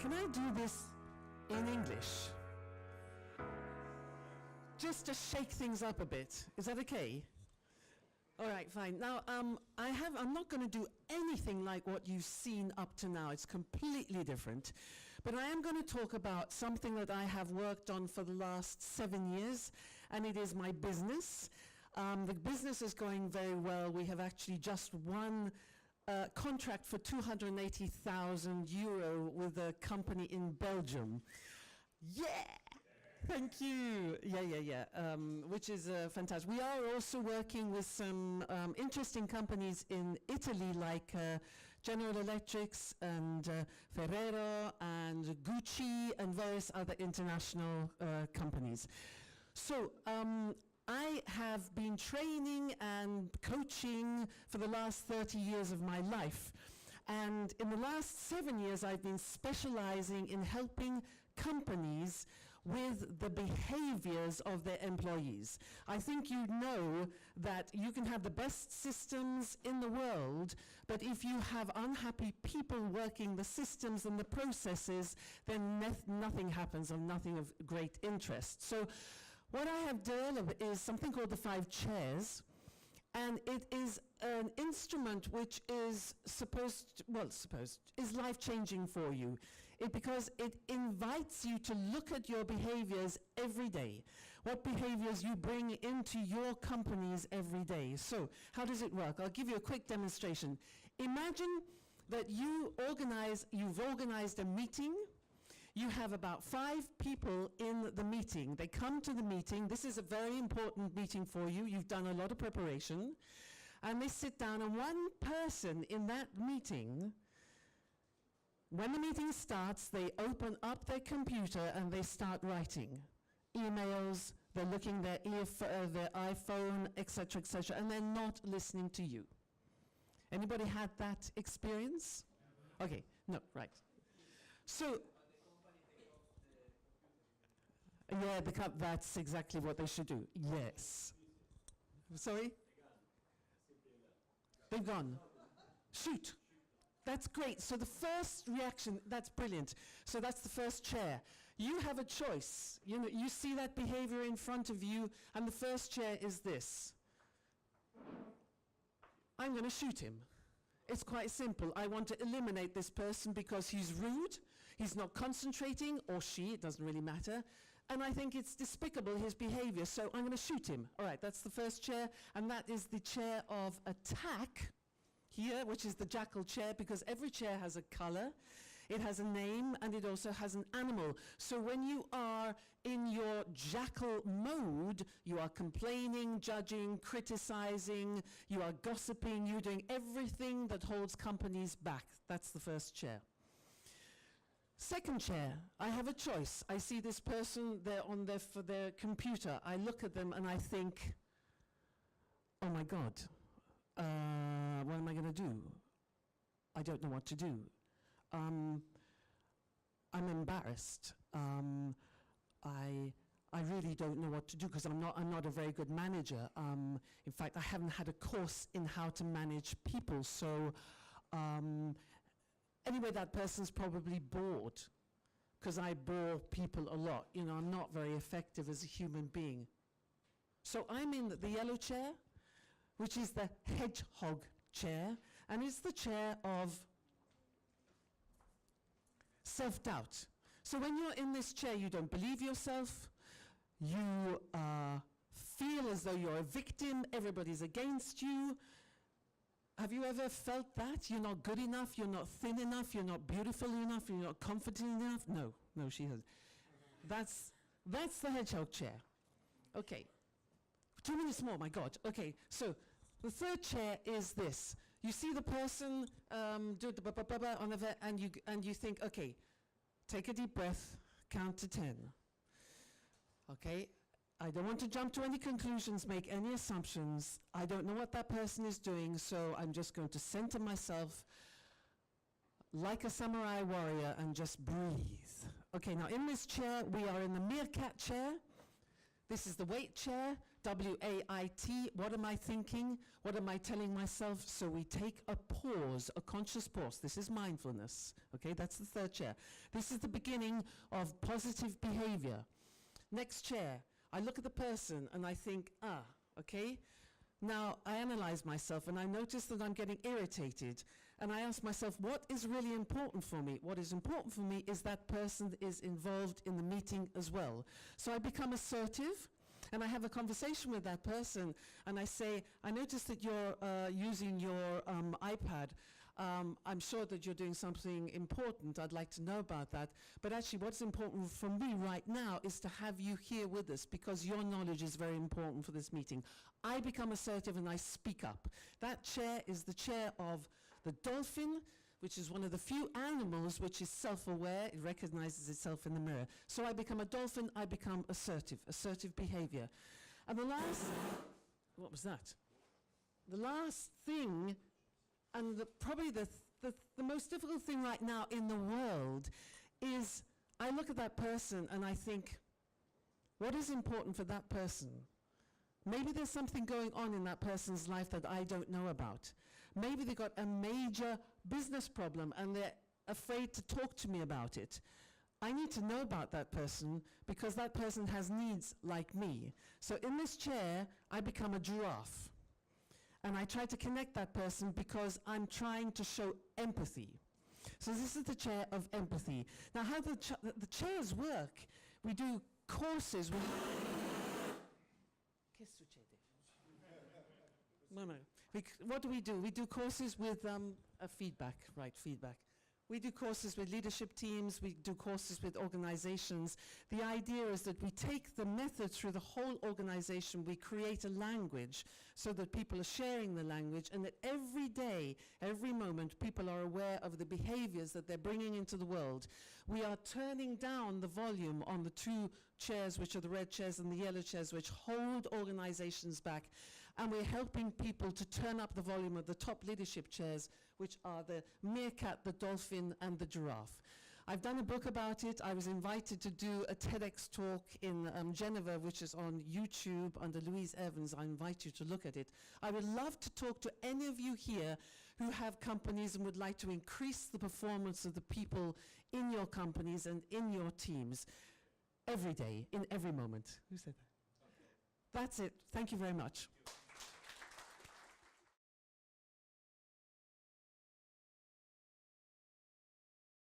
Can I do this in English? Just to shake things up a bit. Is that okay? All right, fine. Now, I'm not going to do anything like what you've seen up to now. It's completely different. But I am going to talk about something that I have worked on for the last 7 years, and it is my business. The business is going very well. We have actually just won a contract for 280,000 euro with a company in Belgium. Yeah! Thank you. Yeah. Which is fantastic. We are also working with some interesting companies in Italy, like General Electrics and Ferrero and Gucci and various other international companies. So I have been training and coaching for the last 30 years of my life. And in the last 7 years, I've been specializing in helping companies with the behaviors of their employees. I think you know that you can have the best systems in the world, but if you have unhappy people working the systems and the processes, then nothing happens and nothing of great interest. So what I have developed is something called the 5 chairs. And it is an instrument which is is life-changing for you. Because it invites you to look at your behaviors every day. What behaviors you bring into your companies every day. So, how does it work? I'll give you a quick demonstration. Imagine that you've organized a meeting. You have about 5 people in the meeting. They come to the meeting. This is a very important meeting for you. You've done a lot of preparation. And they sit down, and one person in that meeting, when the meeting starts, they open up their computer and they start writing emails. They're looking their iPhone, etc., and they're not listening to you. Anybody had that experience? Okay, no, right. So, yeah, that's exactly what they should do. Yes. Sorry? They've gone. Shoot. That's great. So the first reaction, that's brilliant. So that's the first chair. You have a choice. You see that behavior in front of you, and the first chair is this. I'm going to shoot him. It's quite simple. I want to eliminate this person because he's rude, he's not concentrating, or she, it doesn't really matter, and I think it's despicable, his behavior, so I'm going to shoot him. All right, that's the first chair, and that is the chair of attack here, which is the jackal chair, because every chair has a color, it has a name, and it also has an animal. So when you are in your jackal mode, you are complaining, judging, criticizing, you are gossiping, you're doing everything that holds companies back. That's the first chair. Second chair, I have a choice. I see this person, they're on for their computer. I look at them and I think, oh my God, what am I going to do? I don't know what to do. I'm embarrassed. I really don't know what to do because I'm not a very good manager. In fact, I haven't had a course in how to manage people. So anyway, that person's probably bored because I bore people a lot. I'm not very effective as a human being. So I'm in the yellow chair, which is the hedgehog chair, and it's the chair of self-doubt. So when you're in this chair, you don't believe yourself, you feel as though you're a victim, everybody's against you. Have you ever felt that? You're not good enough, you're not thin enough, you're not beautiful enough, you're not confident enough? No, she hasn't. That's the hedgehog chair. Okay. 2 minutes more, my God. Okay, so the third chair is this. You see the person do the on the and you think, okay, take a deep breath, count to 10. Okay, I don't want to jump to any conclusions, make any assumptions. I don't know what that person is doing, so I'm just going to center myself like a samurai warrior and just breathe. Okay, now in this chair, we are in the meerkat chair. This is the weight chair. W-A-I-T, what am I thinking? What am I telling myself? So we take a pause, a conscious pause. This is mindfulness, okay? That's the third chair. This is the beginning of positive behavior. Next chair, I look at the person and I think, okay? Now, I analyze myself and I notice that I'm getting irritated. And I ask myself, what is really important for me? What is important for me is that person is involved in the meeting as well. So I become assertive. And I have a conversation with that person, and I say, I notice that you're using your iPad. I'm sure that you're doing something important. I'd like to know about that. But actually, what's important for me right now is to have you here with us, because your knowledge is very important for this meeting. I become assertive and I speak up. That chair is the chair of the dolphin, which is one of the few animals which is self-aware. It recognizes itself in the mirror. So I become a dolphin, I become assertive behavior. And the last, what was that? The last thing, and probably the most difficult thing right now in the world, is I look at that person and I think, what is important for that person? Maybe there's something going on in that person's life that I don't know about. Maybe they got a major business problem and they're afraid to talk to me about it. I need to know about that person because that person has needs like me. So in this chair, I become a giraffe. And I try to connect that person because I'm trying to show empathy. So this is the chair of empathy. Now how the chairs work, we do courses with... No. What do? We do courses with feedback. We do courses with leadership teams, we do courses with organizations. The idea is that we take the method through the whole organization, we create a language so that people are sharing the language, and that every day, every moment, people are aware of the behaviors that they're bringing into the world. We are turning down the volume on the two chairs, which are the red chairs and the yellow chairs, which hold organizations back. And we're helping people to turn up the volume of the top leadership chairs, which are the meerkat, the dolphin, and the giraffe. I've done a book about it. I was invited to do a TEDx talk in Geneva, which is on YouTube under Louise Evans. I invite you to look at it. I would love to talk to any of you here who have companies and would like to increase the performance of the people in your companies and in your teams every day, in every moment. Who said that? That's it. Thank you very much.